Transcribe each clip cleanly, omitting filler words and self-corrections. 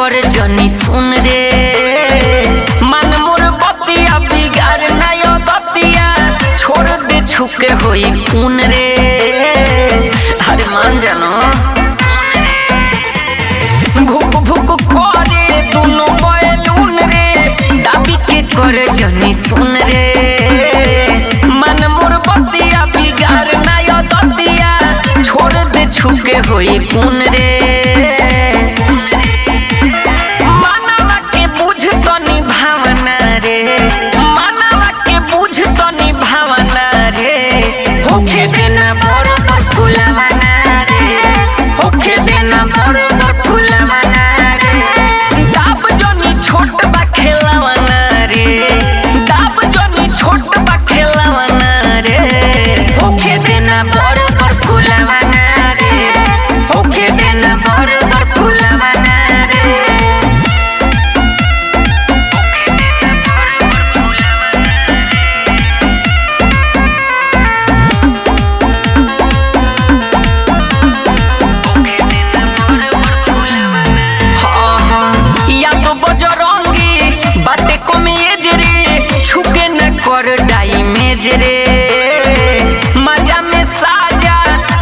कर जनी सुन रे मन मोर बतिया बिगाड़ नयो बतिया छोड़ दे छुके होई खून रे। अरे मान जानो भुक भुक करे दोनों बैलून रे दाबी के कर जनी सुन रे मन मोर बतिया बिगाड़ नयो बतिया छोड़ दे छुके होई खून रे। होके देना बरोबर फुलवाना रे होके देना बरोबर फुलवाना रे दाब जनी छोट बा खेलवाना रे दाब जनी छोट बा खेलवाना रे होके देना बरोबर फुलवाना रे होके देना बरोबर फुलवाना रे। डाइमेज रे मजा में साजा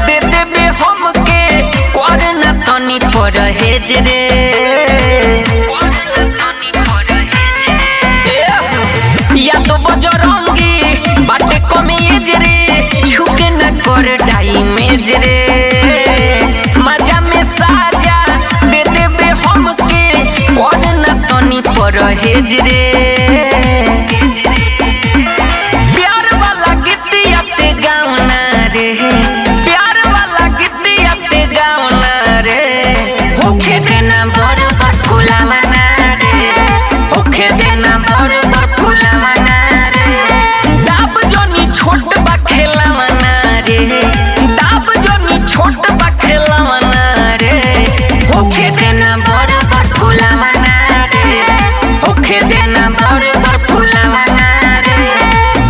दे देबे हमके कर न तनी परहेज रे। या तो बजरंगी बाटे कमेज रे छुके न कर डाइमेज रे मजा में साजा दे देबे हमके कर न तनी परहेज रे।